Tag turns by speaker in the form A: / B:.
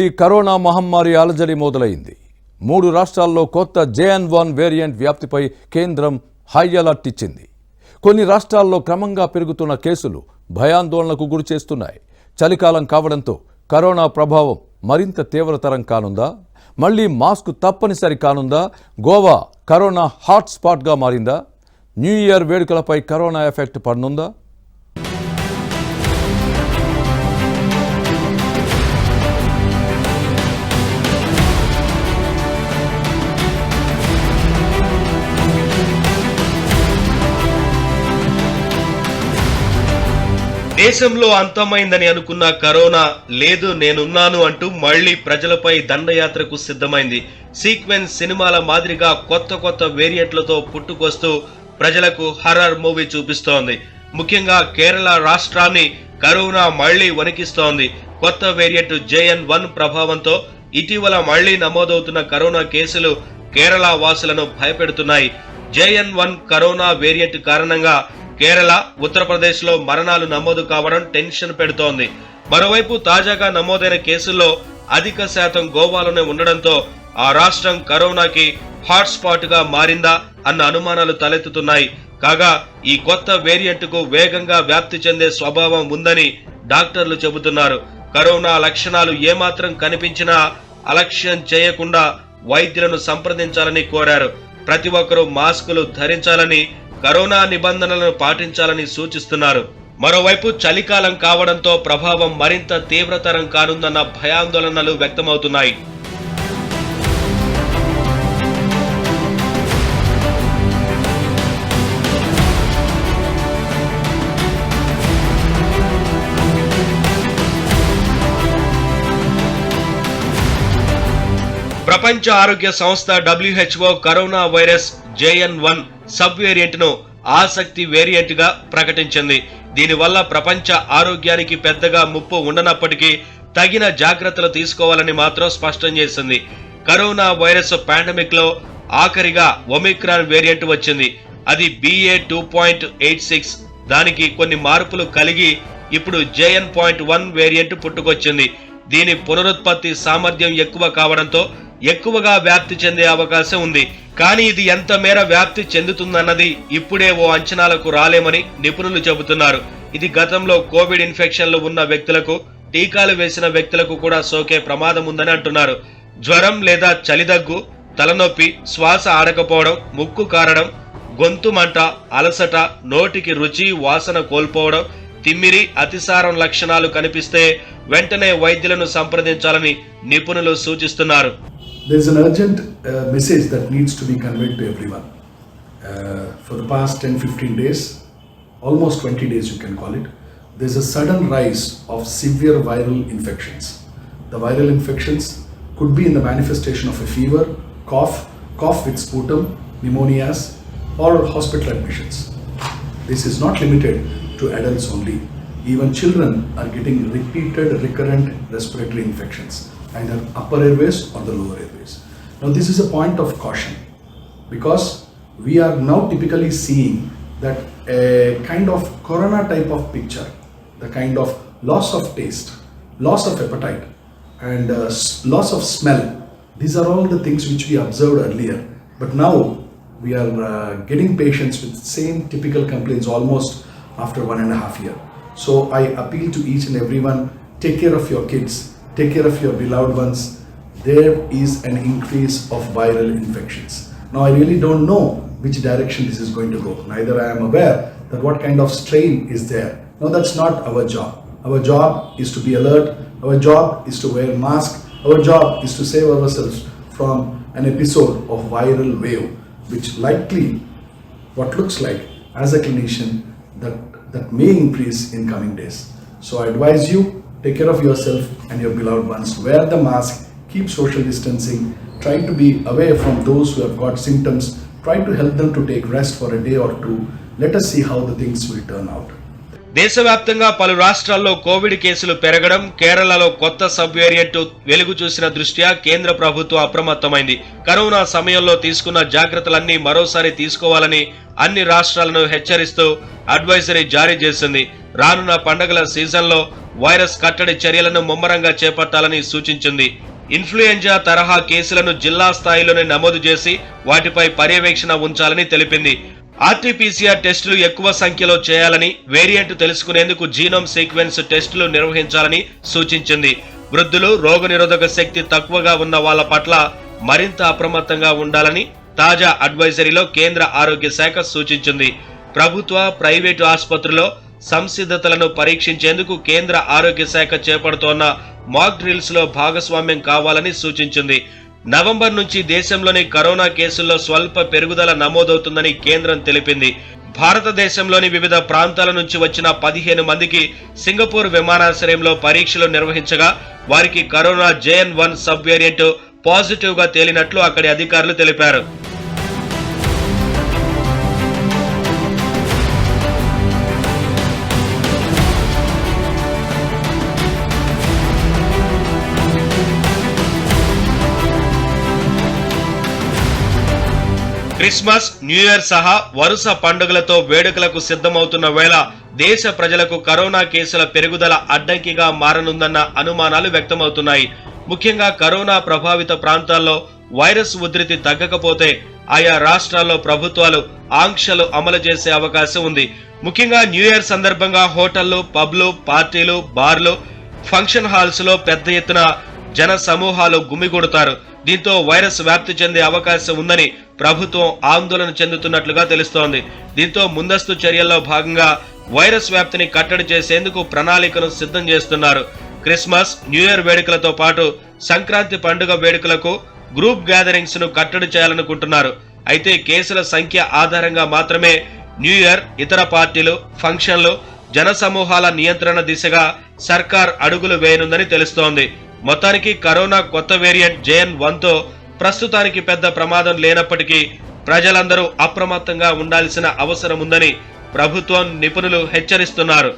A: ఈ కరోనా మహమ్మారి అలజడి మొదలైంది. 3 రాష్ట్రాల్లో కొత్త JN1 వేరియంట్ వ్యాప్తిపై కేంద్రం హై అలర్ట్ ఇచ్చింది. కొన్ని రాష్ట్రాల్లో క్రమంగా పెరుగుతున్న కేసులు భయాందోళనకు గురిచేస్తున్నాయి. చలికాలం కావడంతో కరోనా ప్రభావం మరింత తీవ్రతరం కానుందా? మళ్లీ మాస్క్ తప్పనిసరి కానుందా? గోవా కరోనా హాట్ స్పాట్గా మారిందా? న్యూ ఇయర్ వేడుకలపై కరోనా ఎఫెక్ట్ పడనుందా?
B: దేశంలో అంతమైందని అనుకున్న కరోనా లేదు నేనున్నాను అంటూ మళ్లీ ప్రజలపై దండయాత్రకు సిద్ధమైంది. సీక్వెన్స్ సినిమాల మాదిరిగా కొత్త వేరియంట్లతో పుట్టుకొస్తూ ప్రజలకు హర్రర్ మూవీ చూపిస్తోంది. ముఖ్యంగా కేరళ రాష్ట్రాన్ని కరోనా మళ్లీ వణికిస్తోంది. కొత్త వేరియంట్ JN1 ప్రభావంతో ఇటీవల మళ్లీ నమోదవుతున్న కరోనా కేసులు కేరళ వాసులను భయపెడుతున్నాయి. JN1 కరోనా వేరియంట్ కారణంగా కేరళ, ఉత్తరప్రదేశ్ లో మరణాలు నమోదు కావడం టెన్షన్ పెడుతోంది. మరోవైపు తాజాగా నమోదైన కేసుల్లో అధిక శాతం గోవాలోనే ఉండడంతో ఆ రాష్ట్రం కరోనాకి హాట్ స్పాట్ గా మారిందా అన్న అనుమానాలు తలెత్తుతున్నాయి. కాగా ఈ కొత్త వేరియంట్ కు వేగంగా వ్యాప్తి చెందే స్వభావం ఉందని డాక్టర్లు చెబుతున్నారు. కరోనా లక్షణాలు ఏమాత్రం కనిపించినా అలక్ష్యం చేయకుండా వైద్యులను సంప్రదించాలని కోరారు. ప్రతి ఒక్కరూ మాస్కులు ధరించాలని, కరోనా నిబంధనలను పాటించాలని సూచిస్తున్నారు. మరోవైపు చలికాలం కావడంతో ప్రభావం మరింత తీవ్రతరం కానుందన్న భయాందోళనలు వ్యక్తమవుతున్నాయి. ప్రపంచ ఆరోగ్య సంస్థ WHO corona virus JN1 sub variant ను ఆసక్తి వేరియంట్ గా ప్రకటించింది. దీనివల్ల ప్రపంచ ఆరోగ్యానికి పెద్దగా ముప్పు ఉండనప్పటికీ తగిన జాగ్రత్తలు తీసుకోవాలని మాత్రం స్పష్టం చేసింది. కరోనా వైరస్ పాండమిక్ లో ఆఖరిగా ఒమిక్రాన్ వేరియంట్ వచ్చింది. అది BA.2.86. దానికి కొన్ని మార్పులు కలిగి ఇప్పుడు JN.1 వేరియంట్ పుట్టుకొచ్చింది. దీని పునరుత్పత్తి సామర్థ్యం ఎక్కువ కావడంతో ఎక్కువగా వ్యాప్తి చెందే అవకాశం ఉంది. కానీ ఇది ఎంత మేర వ్యాప్తి చెందుతుందన్నది ఇప్పుడే ఓ అంచనాలకు రాలేమని నిపుణులు చెబుతున్నారు. ఇది గతంలో కోవిడ్ ఇన్ఫెక్షన్లు ఉన్న వ్యక్తులకు, టీకాలు వేసిన వ్యక్తులకు కూడా సోకే ప్రమాదం ఉందని అంటున్నారు. జ్వరం లేదా చలిదగ్గు, తలనొప్పి, శ్వాస ఆడకపోవడం, ముక్కు కారడం, గొంతు మంట, అలసట, నోటికి రుచి, వాసన కోల్పోవడం, తిమ్మిరి, అతిసారం లక్షణాలు కనిపిస్తే వెంటనే వైద్యులను సంప్రదించాలని నిపుణులు సూచిస్తున్నారు.
C: There is an urgent message that needs to be conveyed to everyone. For the past 10-15 days, almost 20 days you can call it, there is a sudden rise of severe viral infections. The viral infections could be in the manifestation of a fever, cough with sputum, pneumonias, or hospital admissions. This is not limited to adults only. Even children are getting repeated recurrent respiratory infections, either upper airways or the lower airways. Now this is a point of caution because we are now typically seeing that a kind of corona type of picture, the kind of loss of taste, loss of appetite and loss of smell. These are all the things which we observed earlier, but now we are getting patients with same typical complaints almost after 1.5 years. So I appeal to each and everyone, take care of your kids, take care of your beloved ones. There is an increase of viral infections. Now I really don't know which direction this is going to go. Neither I am aware that what kind of strain is there. No, that's not our job. Our job is to be alert. Our job is to wear mask. Our job is to save ourselves from an episode of viral wave, which likely, what looks like as a clinician, that may increase in coming days. So I advise you, take care of yourself and your beloved ones. Wear the mask, keep social distancing, try to be away from those who have got symptoms. Try to help them to take rest for a day or two. Let us see how the things will turn out.
B: దేశవ్యాప్తంగా పలు రాష్ట్రాల్లో Covid కేసులు పెరగడం, కేరళలో కొత్త sub variant వెలుగు చూసిన దృష్ట్యా కేంద్ర ప్రభుత్వం అప్రమత్తమైంది. కరోనా సమయంలో తీసుకున్న జాగ్రత్తలన్నీ మరోసారి తీసుకోవాలని అన్ని రాష్ట్రాలను హెచ్చరిస్తూ అడ్వైజరీ జారీ చేసింది. రానున్న పండుగల సీజన్లో వైరస్ కట్టడి చర్యలను ముమ్మరంగా చేపట్టాలని సూచించింది. ఇన్ఫ్లుయెంజా తరహా కేసులను జిల్లా స్థాయిలోనే నమోదు చేసి వాటిపై పర్యవేక్షణ ఉంచాలని తెలిపింది. ఆర్టీపీసీఆర్ టెస్టులు ఎక్కువ సంఖ్యలో చేయాలని, వేరియంట్ తెలుసుకునేందుకు జీనోమ్ సీక్వెన్స్ టెస్టులు నిర్వహించాలని సూచించింది. వృద్ధులు, రోగనిరోధక శక్తి తక్కువగా ఉన్న వాళ్ల పట్ల మరింత అప్రమత్తంగా ఉండాలని తాజా అడ్వైజరీలో కేంద్ర ఆరోగ్య శాఖ సూచించింది. ప్రభుత్వ, ప్రైవేటు ఆసుపత్రుల్లో సంసిద్ధతలను పరీక్షించేందుకు కేంద్ర ఆరోగ్య శాఖ చేపడుతోన్న మాక్ డ్రిల్స్ లో భాగస్వామ్యం కావాలని సూచించింది. నవంబర్ నుంచి దేశంలోని కరోనా కేసుల్లో స్వల్ప పెరుగుదల నమోదవుతుందని కేంద్రం తెలిపింది. భారతదేశంలోని వివిధ ప్రాంతాల నుంచి వచ్చిన 15 మందికి సింగపూర్ విమానాశ్రయంలో పరీక్షలు నిర్వహించగా వారికి corona JN.1 sub variant positive గా తేలినట్లు అక్కడి అధికారులు తెలిపారు. క్రిస్మస్, న్యూ ఇయర్ సహా వరుస పండుగలతో వేడుకలకు సిద్ధమవుతున్న వేళ దేశ ప్రజలకు కరోనా కేసుల పెరుగుదల అడ్డంకిగా మారనుందన్న అనుమానాలు వ్యక్తమవుతున్నాయి. ముఖ్యంగా కరోనా ప్రభావిత ప్రాంతాల్లో వైరస్ ఉధృతి తగ్గకపోతే ఆయా రాష్ట్రాల్లో ప్రభుత్వాలు ఆంక్షలు అమలు చేసే అవకాశం ఉంది. ముఖ్యంగా న్యూ ఇయర్ సందర్భంగా హోటళ్లు, పబ్లు, పార్టీలు, బార్లు, ఫంక్షన్ హాల్స్ లో పెద్ద ఎత్తున జన సమూహాలు గుమిగూడతారు. దీంతో వైరస్ వ్యాప్తి చెందే అవకాశం ఉందని ప్రభుత్వం ఆందోళన చెందుతున్నట్లుగా తెలుస్తోంది. దీంతో ముందస్తు చర్యల్లో భాగంగా వైరస్ వ్యాప్తిని కట్టడి చేసేందుకు ప్రణాళికను సిద్ధం చేస్తున్నారు. క్రిస్మస్, న్యూ ఇయర్ వేడుకలతో పాటు సంక్రాంతి పండుగ వేడుకలకు గ్రూప్ గ్యాదరింగ్స్ ను కట్టడి చేయాలనుకుంటున్నారు. అయితే కేసుల సంఖ్య ఆధారంగా మాత్రమే న్యూ ఇయర్, ఇతర పార్టీలు, ఫంక్షన్లు, జన సమూహాల నియంత్రణ దిశగా సర్కార్ అడుగులు వేయనుందని తెలుస్తోంది. మొత్తానికి కరోనా కొత్త వేరియంట్ JN.1తో ప్రస్తుతానికి పెద్ద ప్రమాదం లేనప్పటికీ ప్రజలందరూ అప్రమత్తంగా ఉండాల్సిన అవసరం ఉందని ప్రభుత్వం, నిపుణులు హెచ్చరిస్తున్నారు.